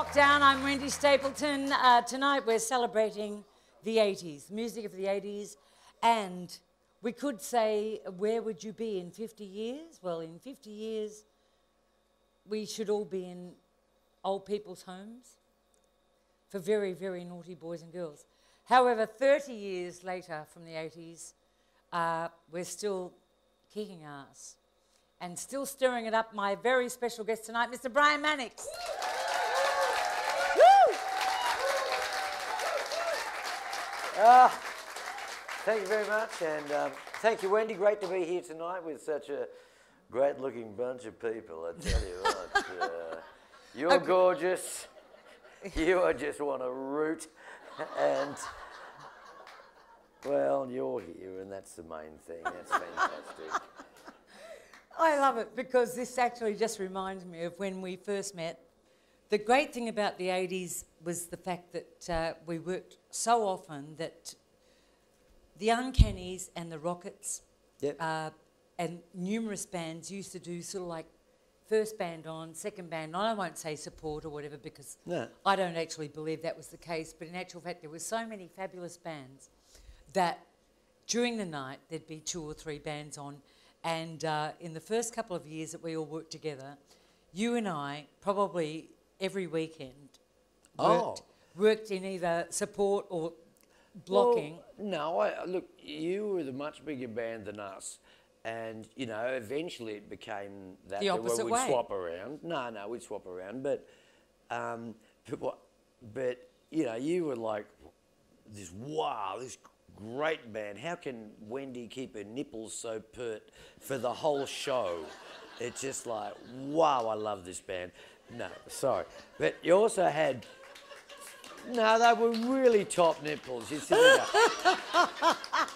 Wrokdown. I'm Wendy Stapleton. Tonight we're celebrating the 80s, music of the 80s, and we could say, where would you be in 50 years? Well, in 50 years, we should all be in old people's homes for very, very naughty boys and girls. However, 30 years later from the 80s, we're still kicking ass and still stirring it up. My very special guest tonight, Mr. Brian Mannix. Thank you very much, and thank you, Wendy. Great to be here tonight with such a great-looking bunch of people. I tell you what, you're gorgeous. You just want to root, and well, you're here, and that's the main thing. That's fantastic. I love it because this actually just reminds me of when we first met. The great thing about the 80s was the fact that we worked so often that the Uncannies and the Rockets and numerous bands used to do sort of like first band on, second band on. I won't say support or whatever because I don't actually believe that was the case, but in actual fact there were so many fabulous bands that during the night there'd be 2 or 3 bands on, and in the first couple of years that we all worked together, you and I probably every weekend worked in either support or blocking. Well, no, look, you were the much bigger band than us, and you know, eventually it became that the opposite we'd way. swap around. No, we'd swap around, but you know, you were like this great band. How can Wendy keep her nipples so pert for the whole show? It's just like, wow, I love this band. No, sorry. But you also had, no, they were really top nipples. You sit there and go,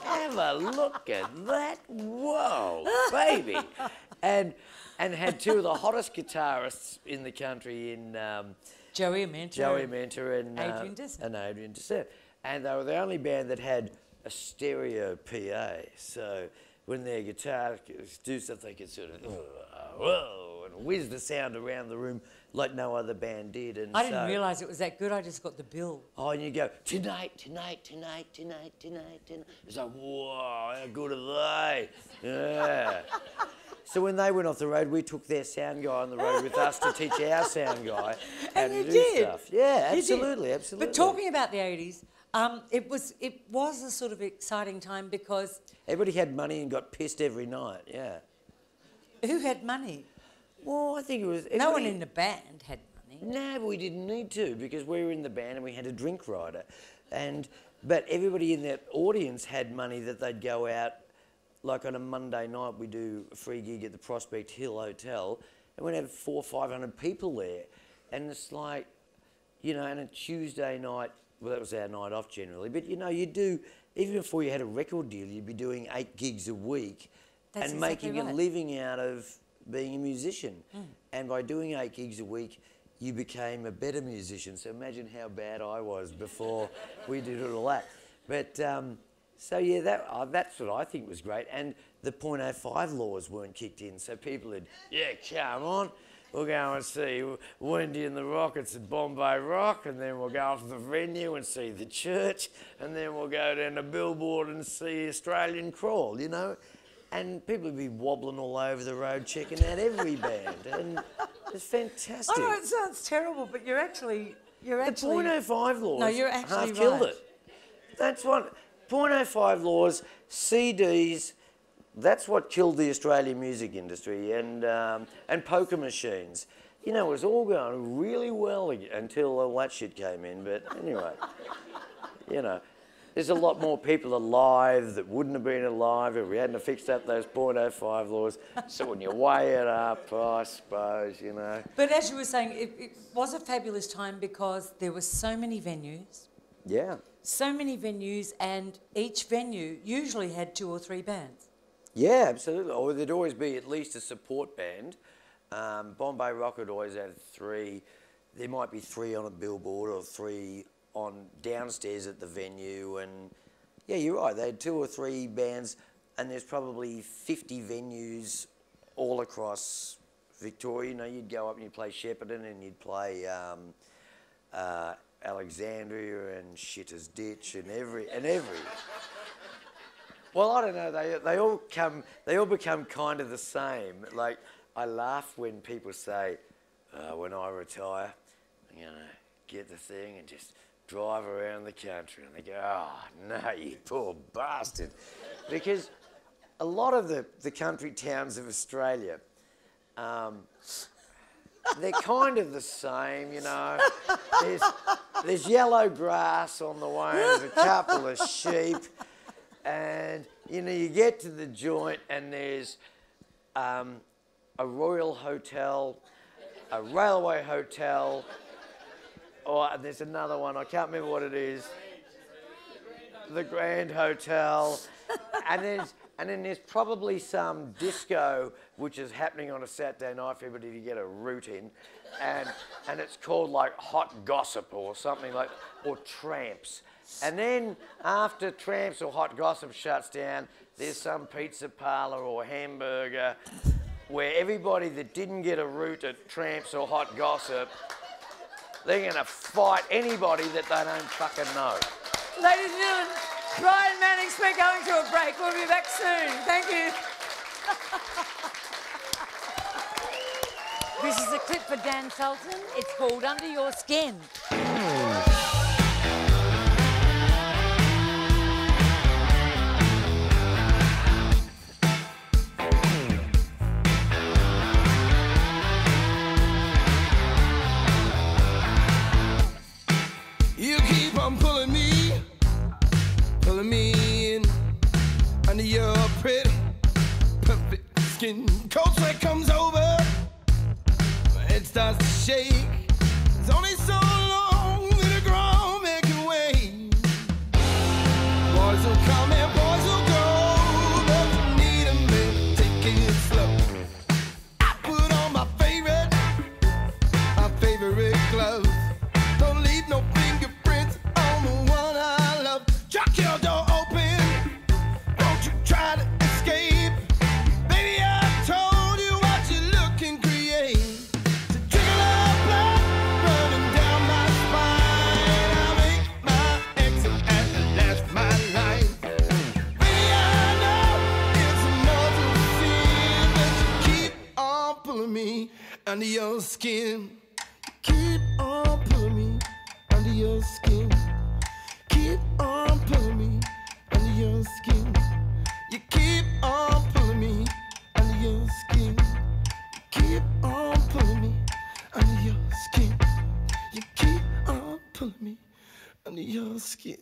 have a look at that. Whoa, baby. And had 2 of the hottest guitarists in the country in Joey Mentor and Adrian Dissent. And they were the only band that had a stereo PA. So when their guitarists do stuff, they could sort of, whoa, and whiz the sound around the room like no other band did. And I didn't realise it was that good. I just got the bill. Oh, and you go, tonight. It's like, whoa, how good are they? Yeah. So when they went off the road, we took their sound guy on the road with us to teach our sound guy how to do stuff. Yeah, absolutely. But talking about the 80s, it was a sort of exciting time because everybody had money and got pissed every night. Yeah. Who had money? Well, I think it was... No one in the band had money. No, but we didn't need to because we were in the band and we had a drink rider. But everybody in that audience had money that they'd go out, like on a Monday night we do a free gig at the Prospect Hill Hotel and we'd have 400 or 500 people there. And it's like, you know, and a Tuesday night, well, that was our night off generally, but you know, you do, even before you had a record deal, you'd be doing 8 gigs a week. That's and exactly making right. a living out of being a musician. And by doing 8 gigs a week, you became a better musician. So imagine how bad I was before we did all that. But so yeah, that's what I think was great. And the .05 laws weren't kicked in, so people had, yeah, come on, we'll go and see Wendy and the Rockets at Bombay Rock, and then we'll go off to the venue and see the church, and then we'll go down to Billboard and see Australian Crawl, you know? And people would be wobbling all over the road checking out every band, and it's fantastic. I know it sounds terrible, but you're actually The .05 laws no, you're actually half killed right. it. That's what, .05 laws, CDs, that's what killed the Australian music industry, and poker machines. You know, it was all going really well until all that shit came in, but anyway, you know. There's a lot more people alive that wouldn't have been alive if we hadn't fixed up those .05 laws. So when you weigh it up, I suppose, you know. But as you were saying, it was a fabulous time because there were so many venues. Yeah. So many venues, and each venue usually had 2 or 3 bands. Yeah, absolutely. Or there'd always be at least a support band. Bombay Rock would always have 3. There might be 3 on a billboard or 3 on downstairs at the venue, and yeah, you're right, they had 2 or 3 bands, and there's probably 50 venues all across Victoria. You know, you'd go up and you'd play Shepparton and you'd play Alexandria and Shitter's Ditch and every. Well, I don't know. They all become kind of the same. Like I laugh when people say, "When I retire, I'm gonna get the thing and just drive around the country." And they go, "Oh no, you poor bastard," because a lot of the country towns of Australia, they're kind of the same, you know. There's yellow grass on the way, there's a couple of sheep, and, you know, you get to the joint and there's a Royal Hotel, a Railway Hotel, or there's another one, I can't remember what it is. The Grand Hotel, and then there's probably some disco which is happening on a Saturday night for everybody to get a root in, and it's called like Hot Gossip or something like, or Tramps. And then after Tramps or Hot Gossip shuts down, there's some pizza parlour or hamburger where everybody that didn't get a root at Tramps or Hot Gossip, they're going to fight anybody that they don't fucking know. Ladies and gentlemen, Brian Mannix, we're going to a break. We'll be back soon. Thank you. This is a clip for Dan Sultan. It's called Under Your Skin. You keep on pulling me in under your pretty, perfect skin. Cold sweat comes over, my head starts to shake. It's only so long that a grown man can wait. Boys will come and boys will go, but you need 'em, baby, take it slow. I put on my favorite gloves. Don't leave no fingerprints on the one I love. Chuck your door open, don't you try to escape. Baby, I told you what you look and create. It's a trickle of blood running down my spine. I make my exit at the last of my life. Baby, I know it's a mortal sin, but you keep on pulling me under your skin. Keep on pulling me under your skin. Keep on pulling me under your skin. You keep on pulling me under your skin. You keep on pulling me under your skin. You keep on pulling me under your skin.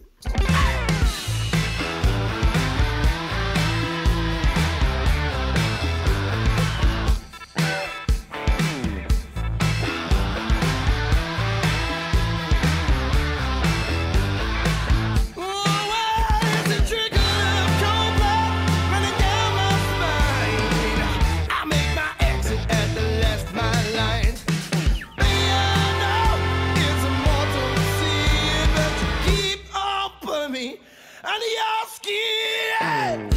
Under your skin.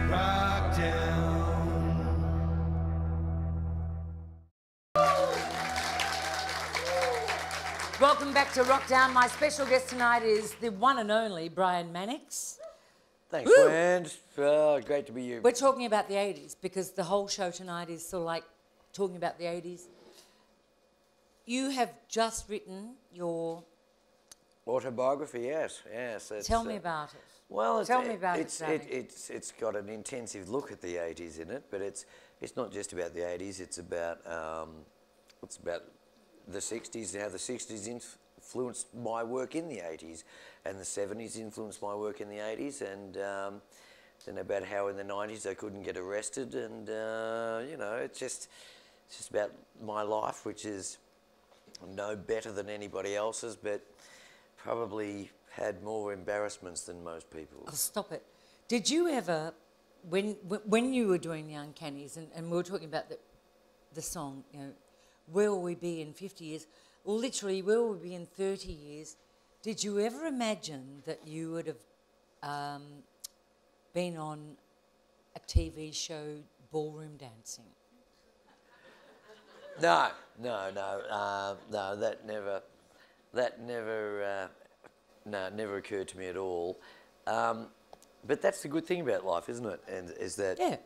Wrokdown. Welcome back to Wrokdown. My special guest tonight is the one and only Brian Mannix. Thanks, Brand. Great to be you. We're talking about the 80s because the whole show tonight is sort of like talking about the 80s. You have just written your... Autobiography, yes. Tell me about it. Well, Tell me about it, it's got an intensive look at the 80s in it, but it's not just about the 80s. It's about the 60s, how the 60s influenced my work in the 80s, and the 70s influenced my work in the 80s, and then about how in the 90s I couldn't get arrested, and you know, it's just about my life, which is no better than anybody else's, but probably had more embarrassments than most people. Oh, stop it. Did you ever, when you were doing the Uncannies, and we were talking about the song, you know, where will we be in 50 years? Or literally, where will we be in 30 years? Did you ever imagine that you would have been on a TV show, ballroom dancing? No, that never occurred to me at all. But that's the good thing about life, isn't it? And is that, yeah,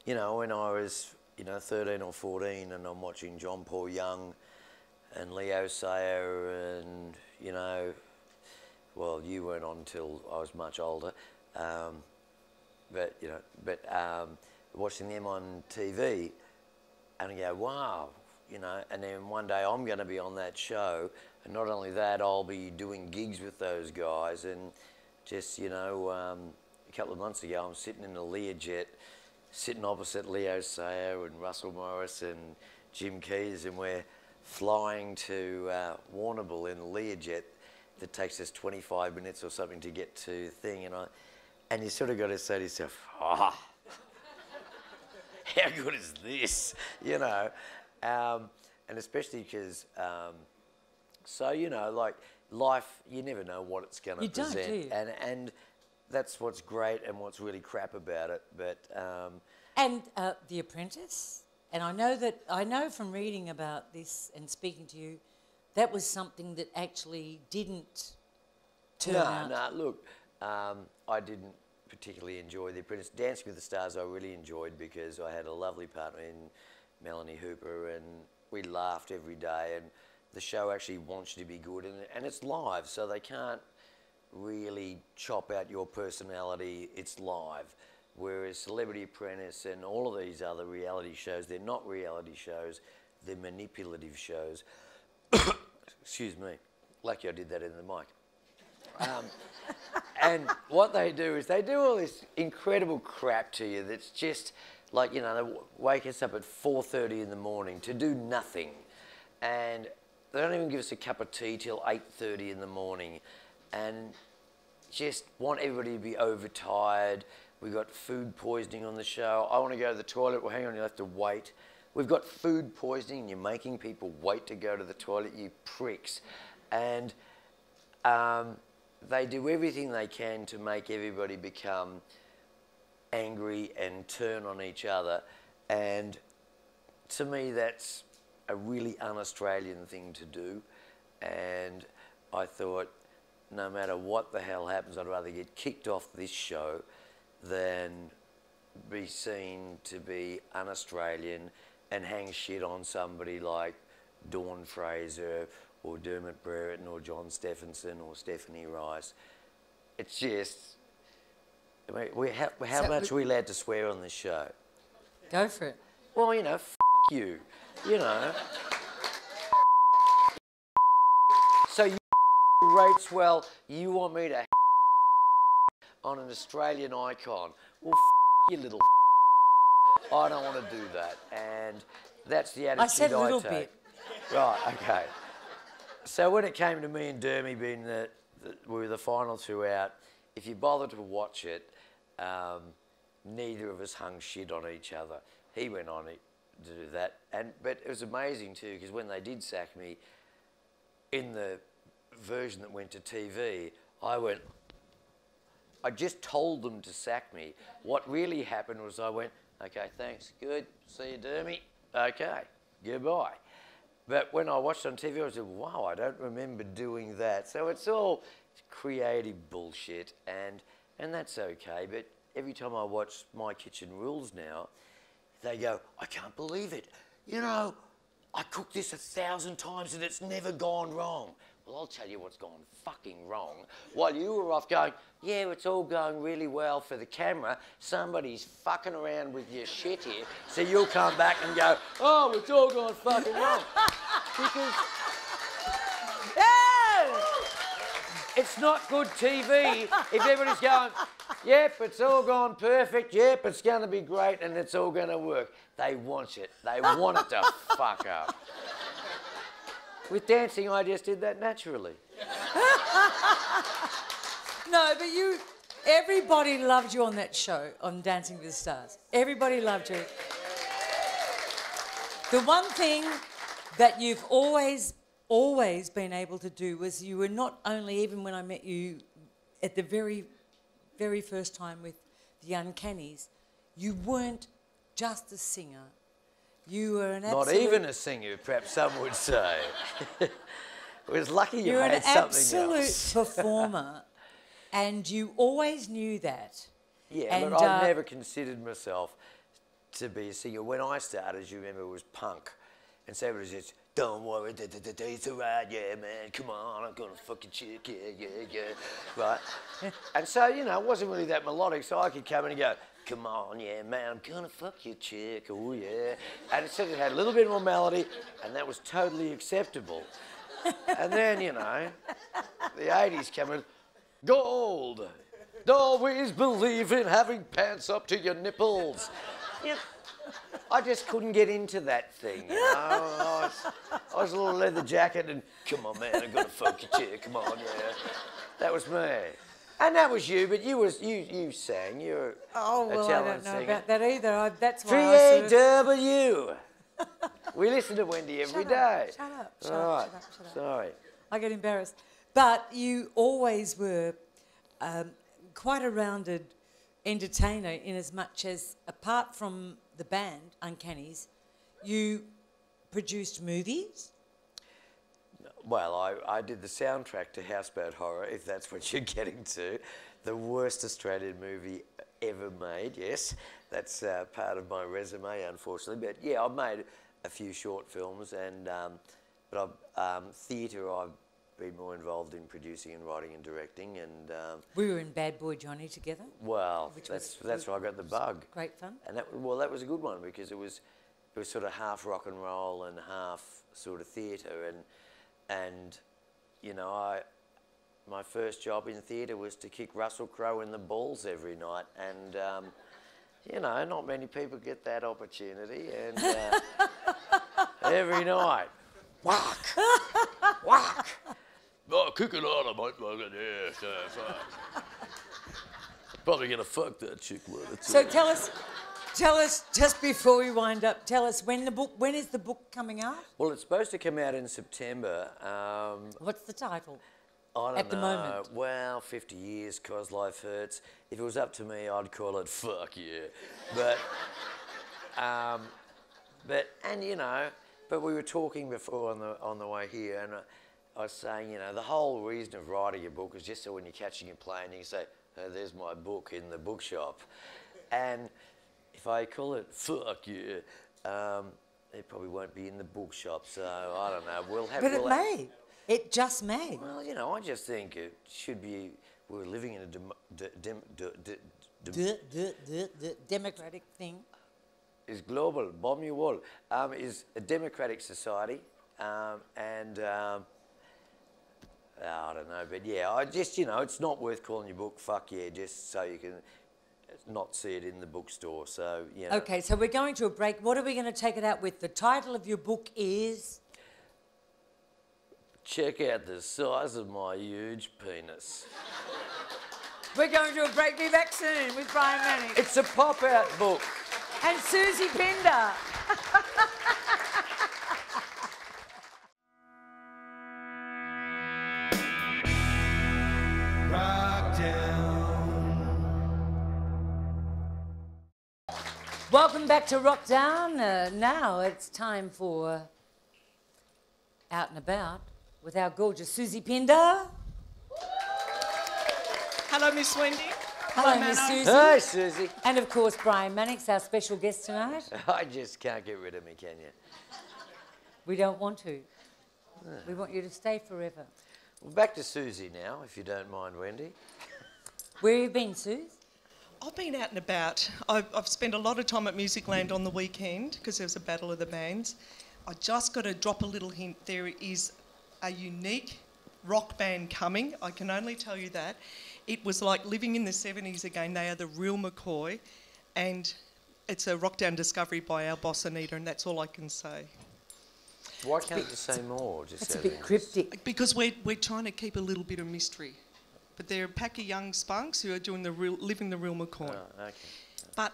you know, when I was, 13 or 14, and I'm watching John Paul Young and Leo Sayer, and well, you weren't on until I was much older, but watching them on TV, and I go, wow, and then one day I'm going to be on that show, and not only that, I'll be doing gigs with those guys, and just, a couple of months ago, I'm sitting in a Learjet, sitting opposite Leo Sayer and Russell Morris and Jim Keys, and we're flying to Warrnambool in a Learjet that takes us 25 minutes or something to get to the thing, and you sort of got to say to yourself, how good is this, and especially because, like life, you never know what it's going to present. You don't, do you? And that's what's great and what's really crap about it. But and The Apprentice, and I know from reading about this and speaking to you, that was something that actually didn't turn out. No, look, I didn't particularly enjoy The Apprentice. Dancing with the Stars I really enjoyed because I had a lovely partner in Melanie Hooper, and we laughed every day, and the show actually wants you to be good, and it's live, so they can't really chop out your personality. It's live. Whereas Celebrity Apprentice and all of these other reality shows, they're not reality shows, they're manipulative shows. Excuse me. Lucky I did that in the mic. And what they do is they do all this incredible crap to you that's just like, they wake us up at 4:30 in the morning to do nothing. And they don't even give us a cup of tea till 8:30 in the morning, and just want everybody to be overtired. We've got food poisoning on the show. I want to go to the toilet. Well, hang on, you'll have to wait. We've got food poisoning, and you're making people wait to go to the toilet, you pricks. And they do everything they can to make everybody become angry and turn on each other. And to me, that's a really un-Australian thing to do. And I thought, no matter what the hell happens, I'd rather get kicked off this show than be seen to be un-Australian and hang shit on somebody like Dawn Fraser or Dermot Brereton or Jon Stephenson or Stephanie Rice. It's just, I mean, how much are we allowed to swear on this show? Go for it. Well, f*** you, So you rates well, you want me to on an Australian icon. Well, you little I don't want to do that. And that's the attitude I said a little take. bit. Right, okay. So when it came to me and Dermy being we were the final two out, if you bothered to watch it, neither of us hung shit on each other. He went on to do that. But it was amazing too, because when they did sack me, in the version that went to TV, I just told them to sack me. What really happened was I went, okay, thanks, good, see you, Dermy, okay, goodbye. But when I watched on TV, I said, wow, I don't remember doing that. So it's all creative bullshit, and that's okay. But every time I watch My Kitchen Rules now, they go, I can't believe it. I cooked this 1,000 times and it's never gone wrong. Well, I'll tell you what's gone fucking wrong. While you were off going, yeah, it's all going really well for the camera, somebody's fucking around with your shit here, so you'll come back and go, oh, it's all gone fucking wrong. Because it's not good TV if everybody's going, yep, it's all gone perfect, yep, it's going to be great and it's all going to work. They want it. They want it to fuck up. With dancing, I just did that naturally. No, but Everybody loved you on that show, on Dancing with the Stars. Everybody loved you. The one thing that you've always been able to do was you were not only, even when I met you at the very, very first time with the Uncannies, you weren't just a singer. You were an absolute... Not even a singer, perhaps some would say. It was lucky you had something else. You're an absolute performer, and you always knew that. Yeah, and, but I've never considered myself to be a singer. When I started, as you remember, it was punk. And so it was just, don't worry, it's all right, yeah, man, come on, I'm gonna fuck a chick, yeah, right? And so, you know, it wasn't really that melodic, so I could come in and go, come on, yeah, man, I'm gonna fuck your chick, oh, yeah. And it said it had a little bit more melody, and that was totally acceptable. And then, you know, the 80s came in, gold, always believe in having pants up to your nipples. Yeah. I just couldn't get into that thing, you know. I was a little leather jacket and, come on, man, I've got to fuck your chick, come on, yeah. That was me. And that was you, but you sang, you're oh, well, a talented singer. I don't know about that either. That's why I sort of... 3AW. We listen to Wendy every day. Shut up, shut up. Sorry. I get embarrassed. But you always were quite a rounded entertainer in as much as, apart from the band, Uncannies, you produced movies? Well, I did the soundtrack to Houseboat Horror, if that's what you're getting to. The worst Australian movie ever made, yes. That's part of my resume, unfortunately. But yeah, I've made a few short films, and but theatre I've been more involved in producing and writing and directing. And we were in Bad Boy Johnny together. Well, that's where I got the bug. Great fun. And that was a good one because it was sort of half rock and roll and half sort of theatre, and you know, my first job in theatre was to kick Russell Crowe in the balls every night, and you know, not many people get that opportunity, and every night, whack, whack. Oh, kick it on, I might like it, yeah. Probably gonna fuck that chick with it. So tell us, just before we wind up, tell us when is the book coming out? Well, it's supposed to come out in September. What's the title? I don't know. At the moment. Well, 50 years, 'cause life hurts. If it was up to me, I'd call it Fuck Yeah. But, and you know, but we were talking before on the way here, and I was saying, you know, the whole reason of writing a book is just so when you're catching a plane, you can say, oh, there's my book in the bookshop. And if I call it Fuck Yeah, it probably won't be in the bookshop, so I don't know. We'll have... But it may. It just may. Well, you know, I just think it should be... We're living in a democratic thing. Is global, bomb you all, is a democratic society, and... I don't know, but yeah, I just, you know, it's not worth calling your book Fuck Yeah, just so you can not see it in the bookstore, so, you know. Okay, so we're going to a break. What are we going to take it out with? The title of your book is? Check out the size of my huge penis. We're going to a break. Be back soon with Brian Mannix. It's a pop-out book. And Soozie Pinder. Welcome back to Wrokdown. Now it's time for Out and About with our gorgeous Soozie Pinder. Hello, Miss Wendy. Hello, Miss Soozie. Hi, Soozie. And of course, Brian Mannix, our special guest tonight. I just can't get rid of me, can you? We don't want to. We want you to stay forever. Well, back to Soozie now, if you don't mind, Wendy. Where have you been, Suze? I've been out and about. I've spent a lot of time at Musicland on the weekend because there was a battle of the bands. I just got to drop a little hint. There is a unique rock band coming. I can only tell you that. It was like living in the 70s again. They are the real McCoy, and it's a Wrokdown discovery by our boss Anita, and that's all I can say. Why can't you say more? It's a bit cryptic. Because we're trying to keep a little bit of mystery but they're a pack of young spunks who are doing living the real McCoy. Oh, okay. But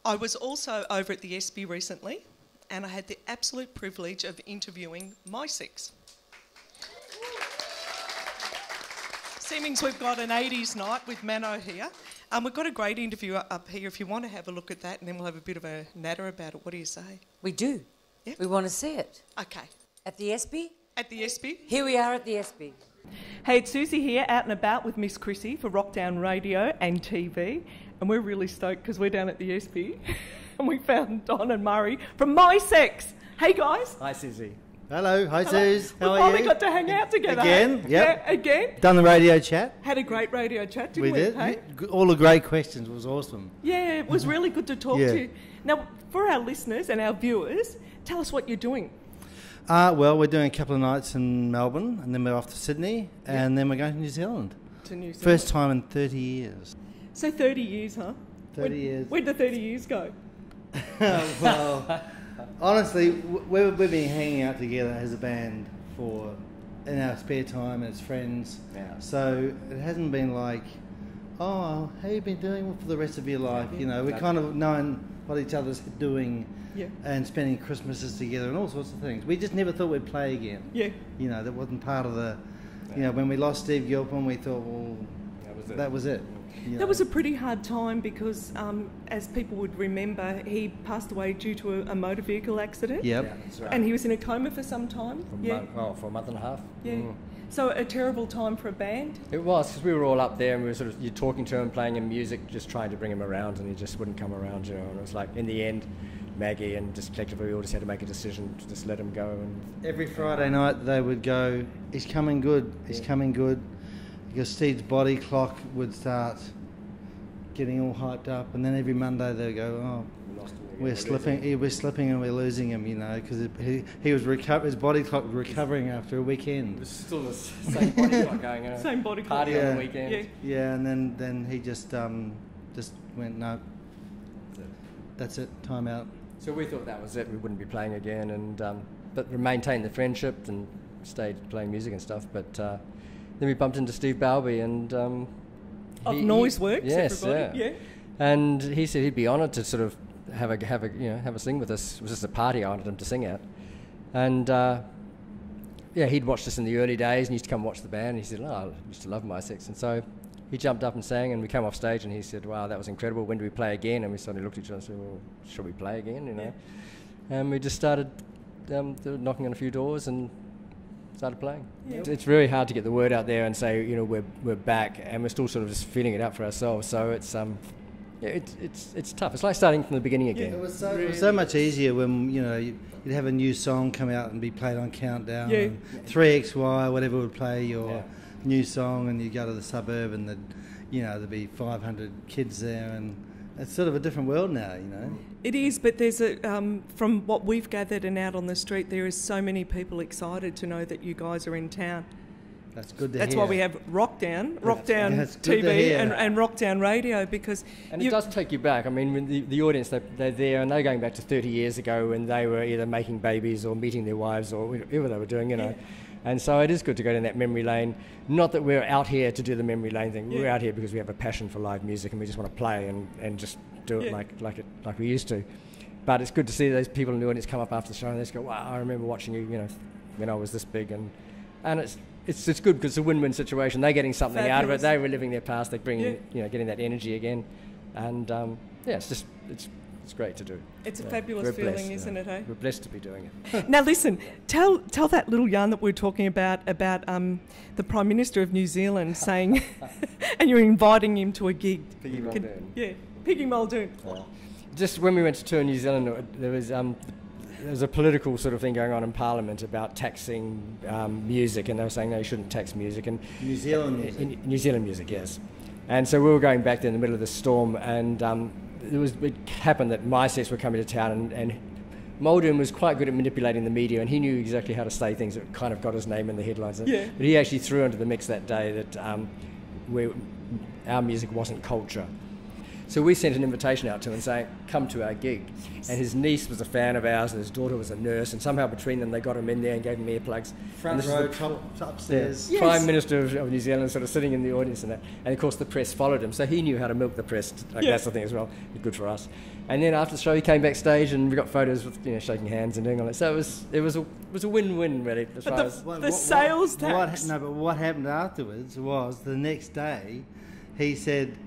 I was also over at the ESPY recently, and I had the absolute privilege of interviewing MiSex. Seemings we've got an 80s night with Manno here. We've got a great interview up here if you want to have a look at that, and then we'll have a bit of a natter about it. What do you say? We do. Yeah. We want to see it. Okay. At the ESPY? At the ESPY. Here we are at the ESPY. Hey, it's Soozie here, out and about with Miss Chrissy for Wrokdown Radio and TV. And we're really stoked because we're down at the ESPY and we found Don and Murray from MiSex. Hey, guys. Hi, Susie. Hello, hi Suze, how We are finally you? got to hang out together. Again, yep. Yeah, again. Done the radio chat. Had a great radio chat, didn't we? We did. Hey? All the great questions, it was awesome. Yeah, it was really good to talk Yeah. to you. Now, for our listeners and our viewers, tell us what you're doing. Well, we're doing a couple of nights in Melbourne, and then we're off to Sydney, and then we're going to New Zealand. To New Zealand. First time in 30 years. So 30 years, huh? 30 years. Where'd the 30 years go? Well, honestly, we've been hanging out together as a band in our spare time as friends. Yeah. So it hasn't been like, oh, how you been doing for the rest of your life? You know, we're kind of knowing what each other's doing. Yeah. And spending Christmases together and all sorts of things. We just never thought we'd play again. Yeah. You know, that wasn't part of the... You know, when we lost Steve Gilpin, we thought, well, that was it. You know. That was a pretty hard time because, as people would remember, he passed away due to a motor vehicle accident. Yep. Yeah, that's right. And he was in a coma for some time. For a month and a half. Yeah. Mm. So a terrible time for a band. It was, because we were all up there and we were sort of, you're talking to him, playing him music, just trying to bring him around, and he just wouldn't come around, you know. And it was like, in the end, Maggie and just collectively we all just had to make a decision to just let him go. And Every Friday night they would go, he's coming good, he's coming good. Because Steve's body clock would start getting all hyped up, and then every Monday they'd go, oh, we lost him again. we're slipping and we're losing him, you know, because he was his body clock was recovering after a It weekend. was still the same body clock going, you know. Same body clock. Party on Yeah. the weekend. Yeah. Yeah, and then he just went, no, that's it, time out. So we thought that was it, we wouldn't be playing again, and but we maintained the friendship and stayed playing music and stuff. But then we bumped into Steve Balby and Of Noiseworks, yes, everybody. yeah. And he said he'd be honoured to sort of have a sing with us. It was just a party I wanted him to sing at, and he'd watched us in the early days and used to come watch the band. And he said, "Oh, I used to love MiSex," and so he jumped up and sang, and we came off stage, and he said, "Wow, that was incredible. When do we play again?" And we suddenly looked at each other and said, "Well, should we play again?" You know, and we just started knocking on a few doors and started playing. Yeah. It's really hard to get the word out there and say, you know, we're back, and we're still sort of just feeling it out for ourselves. So it's it's tough. It's like starting from the beginning again. It was so much easier when, you know, you'd have a new song come out and be played on Countdown. Yeah. And 3XY, whatever would play your new song, and you go to the suburb and there'd be 500 kids there, and it's sort of a different world now, you know. It is, but there's from what we've gathered and out on the street, there is so many people excited to know that you guys are in town. That's good to That's hear. why we have Wrokdown That's good to TV hear. and Wrokdown Radio, because And it does take you back. I mean, when the audience, they're there, and they're going back to 30 years ago when they were either making babies or meeting their wives or whatever they were doing, you know. And so it is good to go down that memory lane. Not that we're out here to do the memory lane thing. We're out here because we have a passion for live music and we just want to play and just do it like we used to. But it's good to see those people in the audience come up after the show and they just go, "Wow, I remember watching you, you know, when I was this big." And it's good because it's a win-win situation. They're getting something out of it. Fabulous. They're reliving their past. They're bringing, getting that energy again. And it's great to do. it's a Yeah. fabulous We're feeling, blessed, isn't it, hey? We're blessed to be doing it. Now listen, tell that little yarn that we were talking about the Prime Minister of New Zealand saying, and you're inviting him to a gig. Piggy Muldoon. Yeah, Piggy Muldoon. Just when we went to tour in New Zealand, there was a political sort of thing going on in Parliament about taxing music, and they were saying, no, you shouldn't tax music. And New Zealand music. in New Zealand music, yes. And so we were going back there in the middle of the storm, and it happened that MiSex were coming to town, and Muldoon was quite good at manipulating the media, and he knew exactly how to say things that kind of got his name in the headlines. Yeah. But he actually threw into the mix that day that our music wasn't culture. So we sent an invitation out to him saying, come to our gig. Yes. And his niece was a fan of ours and his daughter was a nurse, and somehow between them they got him in there and gave him earplugs. Front row, top upstairs. Yes. Prime Minister of New Zealand sort of sitting in the audience and that. And of course the press followed him, so he knew how to milk the press. That's the thing as well. Good for us. And then after the show he came backstage and we got photos with shaking hands and doing all that. So it was a win-win really as far as the sales tax. But what happened afterwards was the next day he said,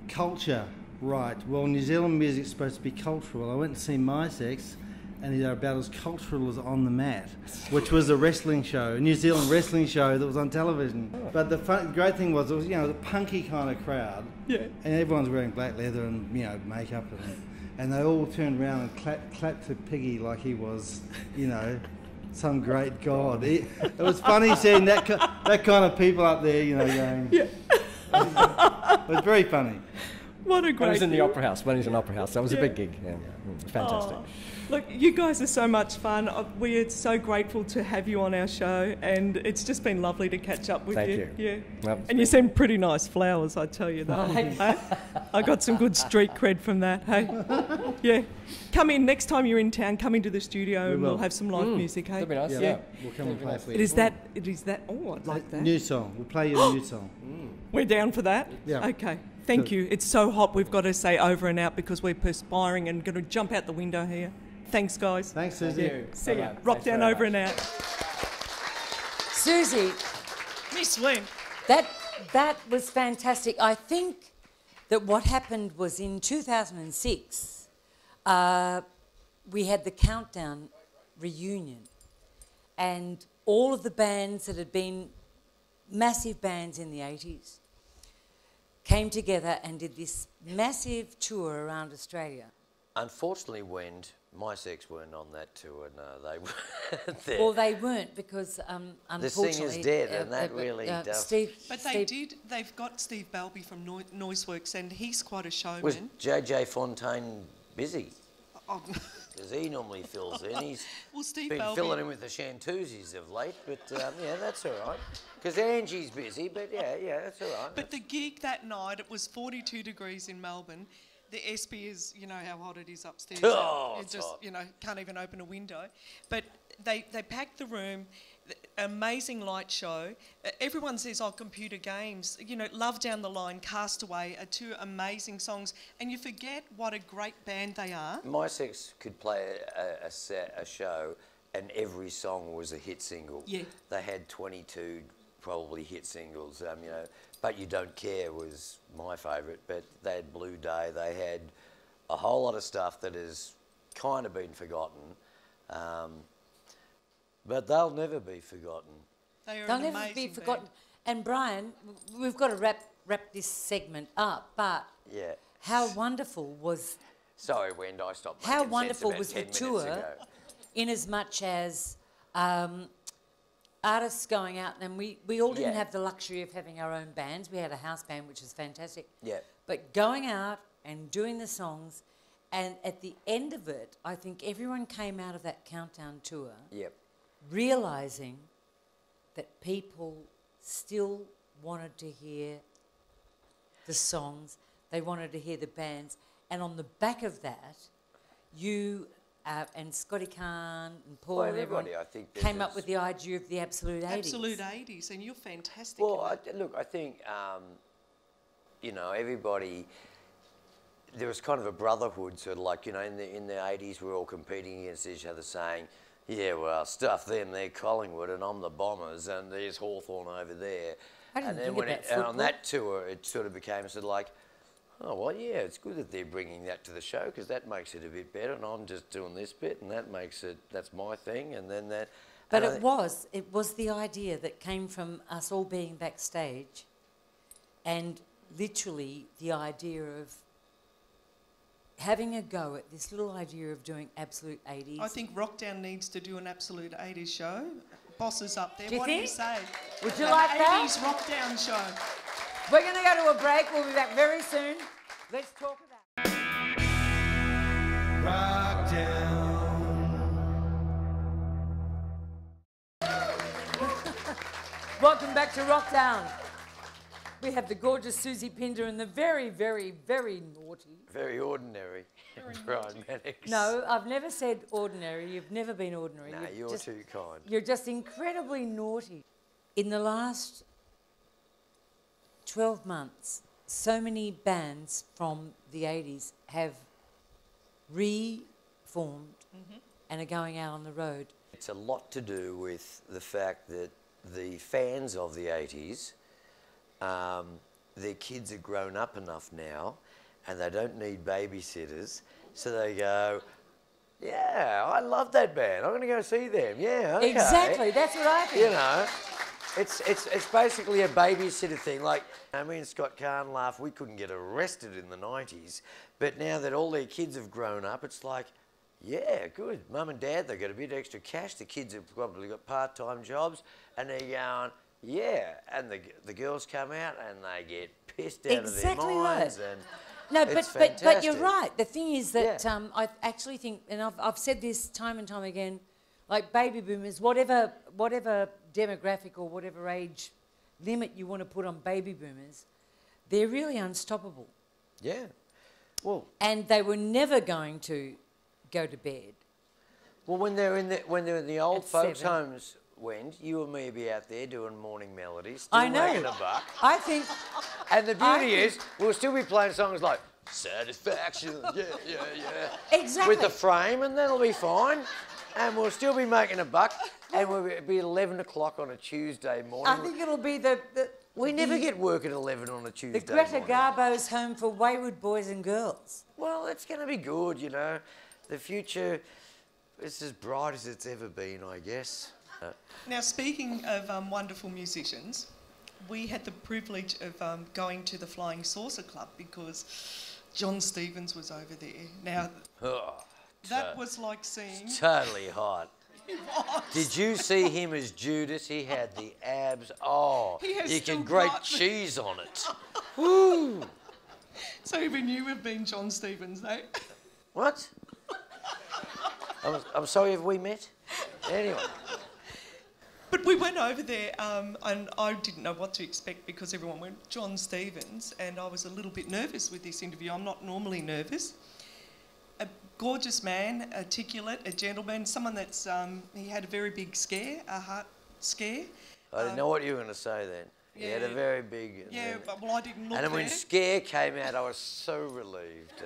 culture. Right, well, New Zealand music's supposed to be cultural. I went to see MiSex, and they're about as cultural as On the Mat, which was a wrestling show, a New Zealand wrestling show that was on television. But the great thing was, it was, a punky kind of crowd, and everyone's wearing black leather and, makeup, and they all turned around and clapped to Piggy like he was, some great god. It was funny seeing that kind of people up there, going... Yeah. It was very funny. What a great... I was in the Opera House. When he was in the Opera House. That was a big gig. Yeah. Fantastic. Oh, look, you guys are so much fun. We are so grateful to have you on our show, and it's just been lovely to catch up with you. Thank you. Yeah. Well, and you send pretty nice flowers, I tell you that. Hey? I got some good street cred from that. Hey, yeah. Come in next time you're in town. Come into the studio and we'll have some live music. Hey, that'd be nice. Yeah. We'll come and play for you. It is that. Oh, I'd like that. New song. We'll play you a new song. We're down for that. Yeah. Okay. Thank you. It's so hot, we've got to say over and out because we're perspiring and going to jump out the window here. Thanks, guys. Thanks, Soozie. Thank you. See ya. Thanks Wrokdown over and out. Soozie, Miss Lynn. that was fantastic. I think that what happened was in 2006, we had the Countdown reunion, and all of the bands that had been massive bands in the 80s came together and did this massive tour around Australia. Unfortunately, MiSex weren't on that tour. No, they weren't there. Well, they weren't because, the singer's unfortunately... dead, and that really does... They've got Steve Balby from Noiseworks, and he's quite a showman. Was JJ Fontaine busy? Oh. Because he normally fills in. He's Steve been Balby... filling in with the Shantuzis of late, but yeah, that's all right. Because Angie's busy, but yeah, that's all right. But the gig that night, it was 42 degrees in Melbourne. The SP is, how hot it is upstairs. It's just, hot. Can't even open a window. But they packed the room, amazing light show. Everyone says, computer games. Love Down the Line, Castaway are two amazing songs. And you forget what a great band they are. MiSex could play a show and every song was a hit single. Yeah. They had 22 probably hit singles, But You Don't Care was my favourite, but they had Blue Day, they had a whole lot of stuff that has kind of been forgotten, but they'll never be forgotten. They'll never be forgotten. And Brian, we've got to wrap this segment up, but how wonderful was... Sorry, Wendy, I stopped making How sense wonderful about was 10 the tour, ago. in as much as artists going out, and we all didn't have the luxury of having our own bands. We had a house band, which is fantastic. Yeah. But going out and doing the songs, and at the end of it, I think everyone came out of that Countdown tour realising that people still wanted to hear the songs, they wanted to hear the bands, and on the back of that, you... and Scotty Khan and Paul and everyone I think came up with the idea of the Absolute 80s. Absolute 80s, and you're fantastic. Well, I think, everybody, there was kind of a brotherhood, sort of like, in the 80s, we were all competing against each other saying, yeah, well, stuff them, they're Collingwood and I'm the Bombers and there's Hawthorn over there. I didn't think about and on that tour, it sort of became sort of like, oh, well, yeah, it's good that they're bringing that to the show because that makes it a bit better and I'm just doing this bit and that makes it, that's my thing and then that... But it was the idea that came from us all being backstage and literally the idea of having a go at this little idea of doing Absolute 80s. I think Wrokdown needs to do an Absolute 80s show. Bosses up there, Do you what think? do you say? Would you like that? 80s Wrokdown show. We're going to go to a break. We'll be back very soon. Let's talk about Wrokdown. Welcome back to Wrokdown. We have the gorgeous Soozie Pinder and the very, very, very naughty. Very ordinary. Brian Mannix. No, I've never said ordinary. You've never been ordinary. No, you're too kind. You're just incredibly naughty. In the last 12 months, so many bands from the 80s have reformed and are going out on the road. It's a lot to do with the fact that the fans of the 80s, their kids are grown up enough now and they don't need babysitters, so they go, yeah, I love that band, I'm going to go see them, yeah, okay. Exactly, that's what I think. You know, it's basically a babysitter thing. Like, me and Scott Kahn laugh, we couldn't get arrested in the 90s, but now that all their kids have grown up, it's like, yeah, good. Mum and Dad, they've got a bit extra cash, the kids have probably got part-time jobs, and they're going, yeah, and the girls come out and they get pissed out of their minds. Right. And no, it's but you're right. The thing is that Yeah. I actually think, and I've said this time and time again, like baby boomers, whatever demographic or whatever age limit you want to put on baby boomers, they're really unstoppable. Yeah. Well, And they were never going to go to bed. well, when they're in the old At folks' 7. homes, Wendy, you and me would be out there doing morning melodies, still I know. making a buck. I think And the I beauty think- is, we'll still be playing songs like Satisfaction, yeah, yeah, yeah. Exactly. With the frame, and that'll be fine. And we'll still be making a buck, and we'll be 11 o'clock on a Tuesday morning. I think it'll be the We never get work at 11 on a Tuesday the Greta morning. Garbo's home for wayward boys and girls. Well, it's going to be good, you know. The future is as bright as it's ever been, I guess. Now, speaking of wonderful musicians, we had the privilege of going to the Flying Saucer Club because Jon Stevens was over there. Now, Oh, that was like seeing... totally hot. He was. Did you see him as Judas? He had the abs. Oh, He has you still can grate got- cheese on it. Woo! So even you have been Jon Stevens, eh? What? I'm sorry, have we met? Anyway. But we went over there and I didn't know what to expect because everyone went Jon Stevens and I was a little bit nervous with this interview. I'm not normally nervous. A gorgeous man, articulate, a gentleman, someone that's, he had a very big scare, a heart scare. I didn't know what you were going to say then. He had a Yeah. very big... Yeah, but well, I didn't look And then there. when Scare came out, I was so relieved.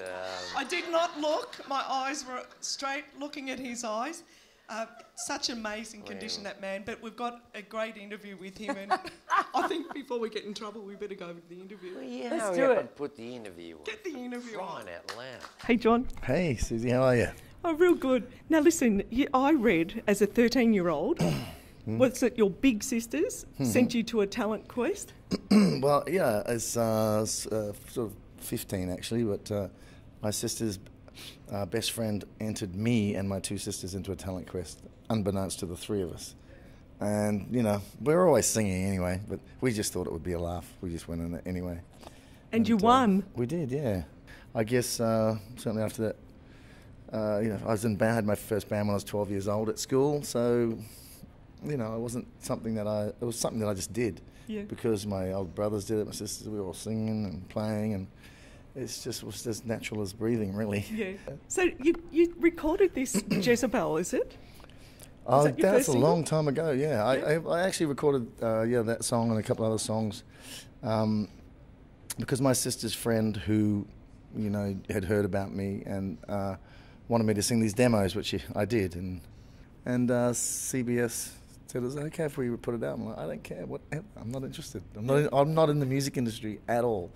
I did not look. My eyes were straight looking at his eyes. Such amazing condition, that man. But we've got a great interview with him, and I think before we get in trouble, we better go with the interview. Well, yeah, Let's hurry do up it. and put the interview on. Get the interview on. Crying out loud. Hey, John. Hey, Susie, how are you? Oh, real good. Now, listen, I read as a 13-year-old, was it your big sisters sent you to a talent quest? Well, yeah, it's sort of 15 actually, but my sister's best friend entered me and my two sisters into a talent quest, unbeknownst to the three of us. And, you know, we were always singing anyway, but we just thought it would be a laugh. We just went in it anyway. And you won. We did, yeah. I guess certainly after that, you know, I was in band, I had my first band when I was 12 years old at school, so, you know, it wasn't something that it was something that I just did. Yeah. Because my old brothers did it, my sisters, we were all singing and playing, and was just as natural as breathing, really. Yeah. So you recorded this Jezebel, is it? Oh, that your that's first a single? long time ago, yeah. I actually recorded that song and a couple other songs because my sister's friend who, you know, had heard about me and wanted me to sing these demos, which I did, and CBS said it was okay if we put it out. I'm like, I don't care, whatever. I'm not interested. I'm not in the music industry at all.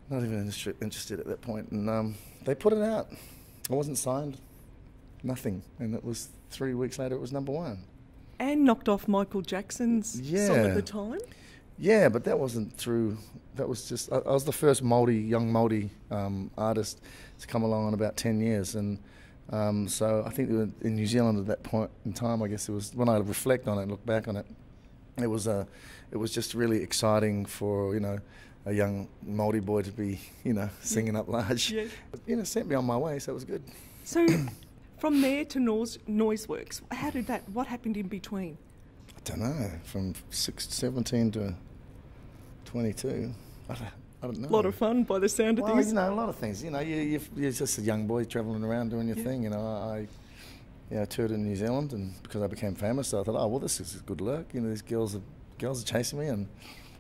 Not even interested at that point. And they put it out. I wasn't signed. Nothing. And it was 3 weeks later, it was #1. And knocked off Michael Jackson's song at the time? Yeah, but that wasn't through... That was just... I was the first young Māori artist to come along in about 10 years. And so I think in New Zealand at that point in time, I guess it was... When I reflect on it and look back on it, it was just really exciting for, you know, a young Māori boy to be, you know, singing up large. Yeah. You know, sent me on my way, so it was good. So from there to Noiseworks, what happened in between? I don't know, from 17 to 22. I don't know. A lot of fun by the sound of Well, things. you know, a lot of things. You know, you're just a young boy travelling around doing your thing. You know, I toured in New Zealand, and because I became famous, I thought, oh, well, this is good luck. You know, these girls are chasing me, and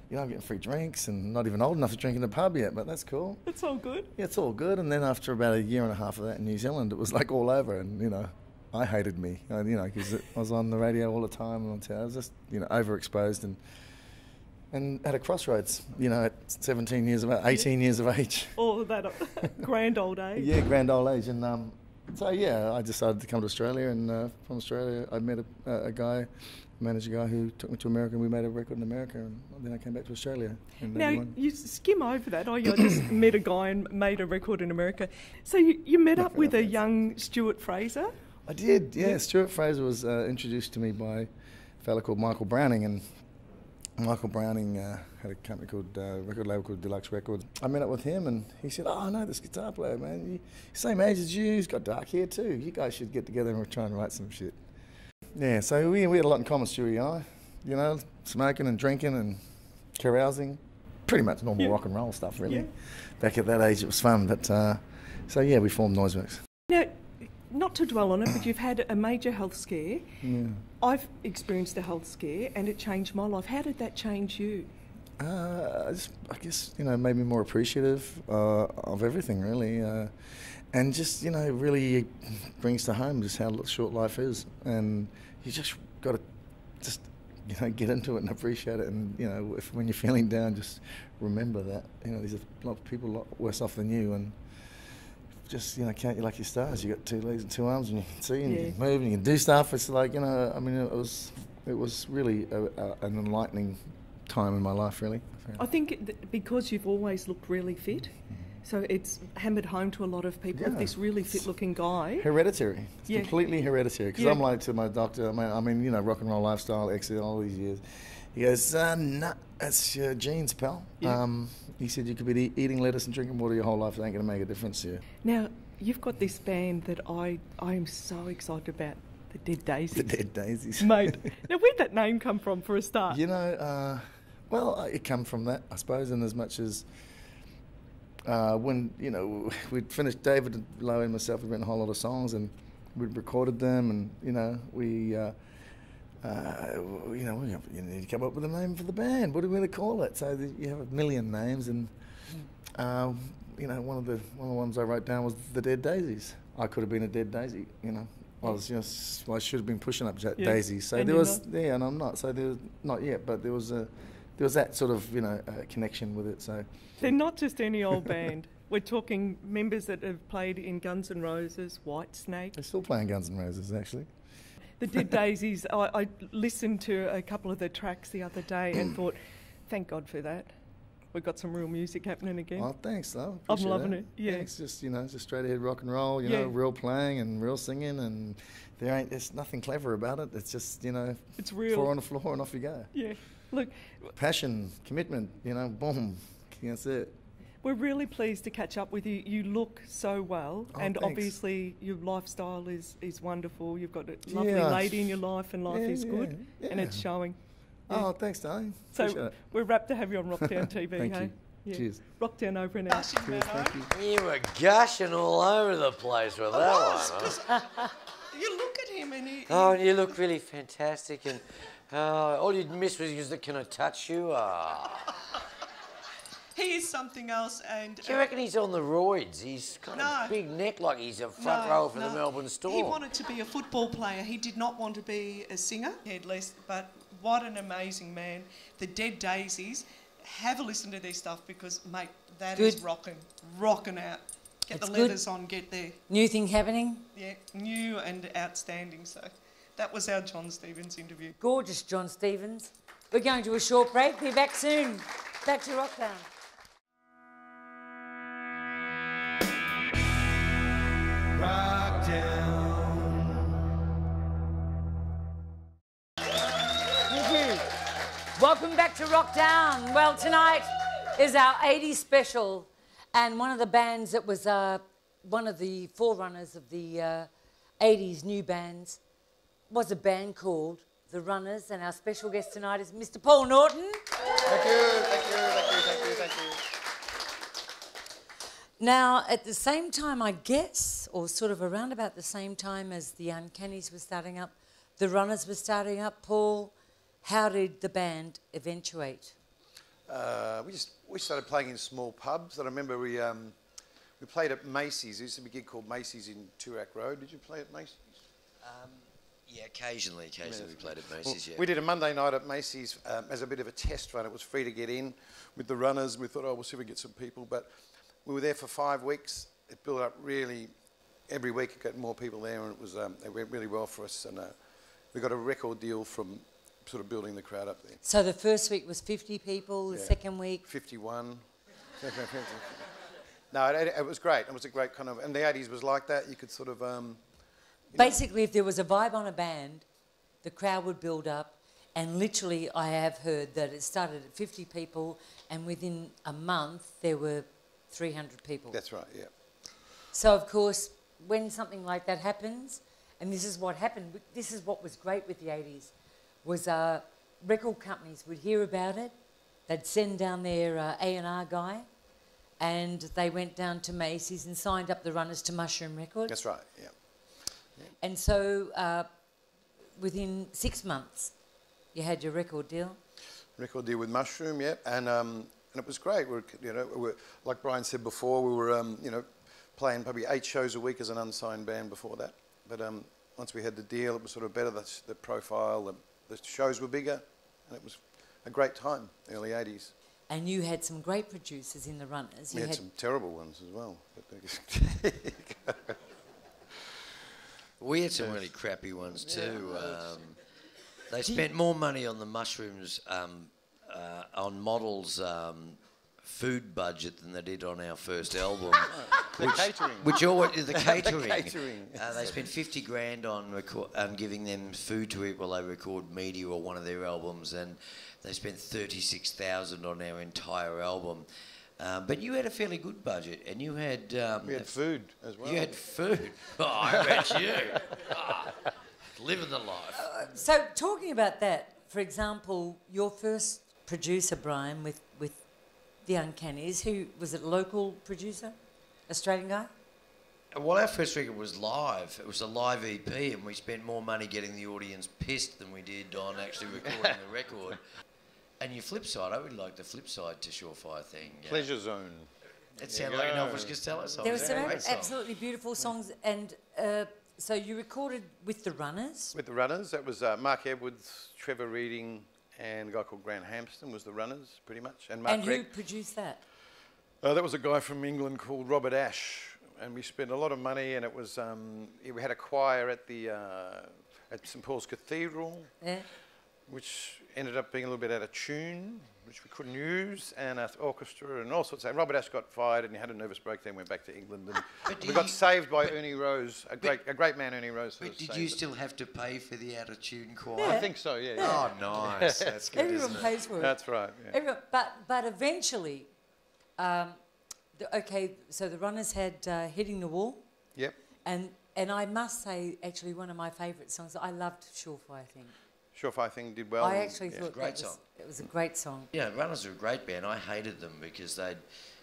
you know, I'm getting free drinks, and not even old enough to drink in the pub yet, but that's cool. It's all good. Yeah, it's all good. And then after about a year and a half of that in New Zealand, it was like all over, and you know, I hated me. You know, because I was on the radio all the time, and I was just, you know, overexposed and at a crossroads, you know, at 17 years of age, 18 years of age. All of that grand old age. Yeah, grand old age. And so, yeah, I decided to come to Australia. And from Australia, I met a guy, manager guy who took me to America, and we made a record in America. And then I came back to Australia. Now, you skim over that. Oh, yeah, I just met a guy and made a record in America. So you met up with a young Stuart Fraser? I did, yeah. Stuart Fraser was introduced to me by a fella called Michael Browning, and Michael Browning had a company called, record label called Deluxe Records. I met up with him, and he said, oh, I know this guitar player, man. Same age as you, he's got dark hair too. You guys should get together and try and write some shit. Yeah, so we had a lot in common, Stewie and I. You know, smoking and drinking and carousing. Pretty much normal rock and roll stuff, really. Yeah. Back at that age, it was fun. But, so yeah, we formed Noiseworks. Now, not to dwell on it, but you've had a major health scare. Yeah. I've experienced a health scare, and it changed my life. How did that change you? I guess, you know, made me more appreciative of everything, really. And just, you know, really brings to home just how short life is. And you just got to just, you know, get into it and appreciate it. And, you know, when you're feeling down, just remember that, you know, there's a lot of people a lot worse off than you. And just, you know, count your lucky stars. You got 2 legs and 2 arms, and you can see and you can move and you can do stuff. It's like, you know, I mean, it was really an enlightening time in my life, really. I think because you've always looked really fit, so it's hammered home to a lot of people. This really fit-looking guy. Hereditary. It's completely hereditary. Because I'm like to my doctor, I mean, you know, rock and roll lifestyle, exit all these years. He goes, nah, that's your genes, pal. Yeah. He said you could be eating lettuce and drinking water your whole life. It ain't going to make a difference to you. Now, you've got this band that I am so excited about, the Dead Daisies. The Dead Daisies. Mate, now where'd that name come from for a start? You know, well, it come from that, I suppose, in as much as when, you know, we'd finished, David Lowe and myself had written a whole lot of songs, and we'd recorded them, and, you know, you need to come up with a name for the band. What are we going to call it? So you have a million names, and you know, one of the ones I wrote down was the Dead Daisies. I could have been a dead daisy, you know. I should have been pushing up daisies. So and there was, and I'm not. So there was not yet, but there was that sort of, you know, connection with it. So they're not just any old band. We're talking members that have played in Guns N' Roses, Whitesnake. They're still playing Guns N' Roses, actually. The Dead Daisies, I listened to a couple of the tracks the other day and thought, thank God for that. We've got some real music happening again. Oh, thanks, though. I'm loving it. Yeah, it's just, you know, just straight ahead rock and roll. You know, real playing and real singing, and there's nothing clever about it. It's just, you know, it's real. 4 on the floor and off you go. Yeah, look, passion, commitment. You know, boom, that's it. We're really pleased to catch up with you. You look so well, and thanks. Obviously your lifestyle is wonderful. You've got a lovely lady in your life, and life is good, and it's showing. Yeah. Oh, thanks, darling. So we're rapt to have you on Wrokdown TV. Thank hey? you. Yeah. Cheers. Wrokdown over and out. Cheers, thank you. You were gushing all over the place with that one. You look at him and he... Oh, you look really fantastic, and all you'd miss was just, can I touch you? He is something else, and... Do you reckon he's on the roids? He's got a big neck like he's a front row for the Melbourne Storm. He wanted to be a football player. He did not want to be a singer, headless, but what an amazing man. The Dead Daisies, have a listen to their stuff because, mate, that is rocking out. Get the leathers on, get there. New thing happening? Yeah, new and outstanding. So that was our Jon Stevens interview. Gorgeous Jon Stevens. We're going to a short break. Be back soon. Back to Wrokdown. Thank you. Welcome back to Wrokdown. Well, tonight is our 80s special, and one of the bands that was one of the forerunners of the 80s new bands was a band called The Runners, and our special guest tonight is Mr. Paul Norton. Thank you, thank you, thank you, thank you, thank you. Now, at the same time, I guess, or sort of around about the same time as the Uncannies were starting up, the Runners were starting up. Paul, how did the band eventuate? We started playing in small pubs. I remember we played at Macy's. There used to be a gig called Macy's in Toorak Road. Did you play at Macy's? Yeah, occasionally we played at Macy's, We did a Monday night at Macy's as a bit of a test run. It was free to get in with the runners. We thought, oh, we'll see if we get some people. But we were there for 5 weeks. It built up really. Every week it got more people there, and it went really well for us. And we got a record deal from sort of building the crowd up there. So the first week was 50 people, the second week? 51. No, it was great. It was a great kind of... And the 80s was like that. You could sort of... Basically, if there was a vibe on a band, the crowd would build up, and literally I have heard that it started at 50 people, and within a month there were 300 people. That's right, yeah. So, of course, when something like that happens, and this is what happened, this is what was great with the 80s, was record companies would hear about it, they'd send down their A&R guy, and they went down to Macy's and signed up the runners to Mushroom Records. That's right, yeah. And so within 6 months, you had your record deal? Record deal with Mushroom, yeah, and it was great. Like Brian said before, we were playing probably 8 shows a week as an unsigned band before that. But once we had the deal, it was sort of better. The profile, the shows were bigger, and it was a great time, early 80s. And you had some great producers in the runners. We had some terrible ones as well. We had some really crappy ones too. They spent more money on the Mushrooms, on Model's food budget than they did on our first album. The catering. The catering. The catering. They spent 50 grand on giving them food to eat while they record Media or one of their albums, and they spent 36,000 on our entire album. But you had a fairly good budget, and you had... we had food as well. You had food. Oh, I bet you. Living the life. So talking about that, for example, your first producer, Brian, with the Uncannies, who was it, local producer? Australian guy? Well, our first record was live. It was a live EP, and we spent more money getting the audience pissed than we did on actually recording the record. And your flip side, I really like the flip side to Surefire Thing. Pleasure Zone. It sounded like an Elvis Costello song. There were some absolutely beautiful songs, and so you recorded with the Runners? With the Runners. That was Mark Edwards, Trevor Reading, and a guy called Grant Hampston was the Runners, pretty much. And Mark who produced that? That was a guy from England called Robert Ash, and we spent a lot of money, and it was we had a choir at the at St Paul's Cathedral, which ended up being a little bit out of tune, which we couldn't use, and an orchestra and all sorts of. And Robert Ash got fired, and he had a nervous breakdown, went back to England, and we got saved by Ernie Rose, a great man, Ernie Rose. But did you still have to pay for the out of tune choir? Yeah. I think so, yeah. Oh, nice. That's good. Everyone pays for it. That's right. Yeah. Everyone, but eventually, so the Runners had Hitting the Wall. Yep. And I must say, actually, one of my favourite songs. I loved Surefire Thing. Surefire Thing did well. I actually thought it was a great song. Yeah, Runners are a great band. I hated them because they'd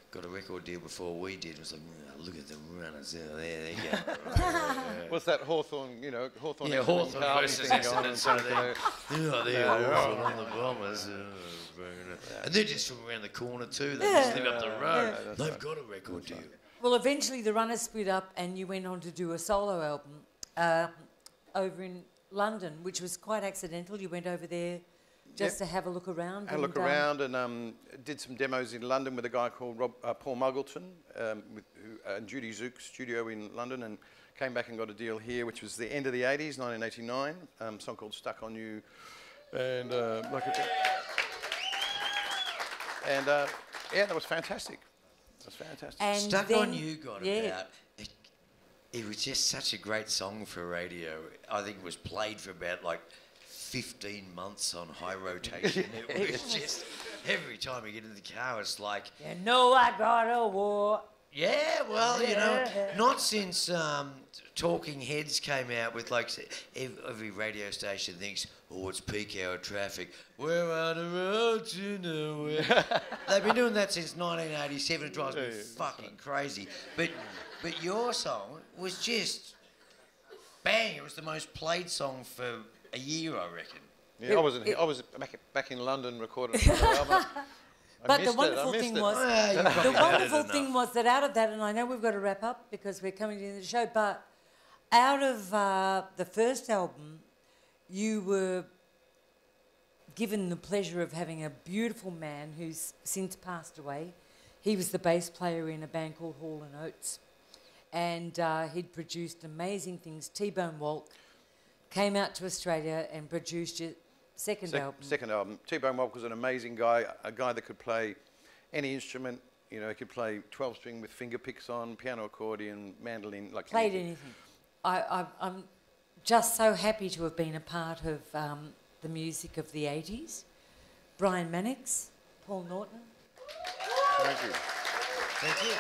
got a record deal before we did. It was like, oh, look at the Runners. Oh, there they go. What's that Hawthorne, Hawthorne? Yeah, Hawthorne versus Essendon. So they're Hawthorne on the Bombers. And they're just from around the corner too. They just live up the road. They've got a record deal. Well, eventually the Runners split up and you went on to do a solo album over in London, which was quite accidental. You went over there just to have a look around. Had a look around and did some demos in London with a guy called Paul Muggleton and Judy Zook's studio in London, and came back and got a deal here, which was the end of the 80s, 1989, a song called Stuck on You. And that was fantastic. It was fantastic. And Stuck on You got about... It was just such a great song for radio. I think it was played for about 15 months on high rotation. It was just, every time you get in the car, it's like... You know I got a war. Yeah, well, not since Talking Heads came out with every radio station thinks, oh, it's peak hour traffic. We're on the road to nowhere. They've been doing that since 1987. It drives me fucking crazy. But your song was just bang. It was the most played song for a year, I reckon. Yeah, I was back in London recording another album. But the wonderful thing was, that out of that, and I know we've got to wrap up because we're coming to the end of the show, but out of the first album, you were given the pleasure of having a beautiful man who's since passed away. He was the bass player in a band called Hall & Oates, and he'd produced amazing things. T-Bone Walk came out to Australia and produced your second album. Second album. T-Bone Walk was an amazing guy, a guy that could play any instrument. You know, he could play 12-string with finger picks on, piano, accordion, mandolin, like played anything. I'm just so happy to have been a part of the music of the 80s. Brian Mannix, Paul Norton. Thank you. Thank you.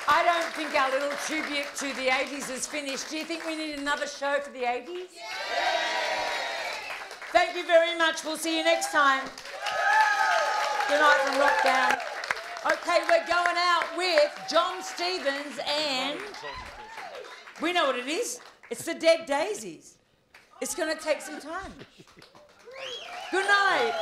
I don't think our little tribute to the 80s is finished. Do you think we need another show for the 80s? Yeah. Thank you very much. We'll see you next time. Good night from Wrokdown. Okay, we're going out with Jon Stevens and... We know what it is. It's the Dead Daisies. It's going to take some time. Good night.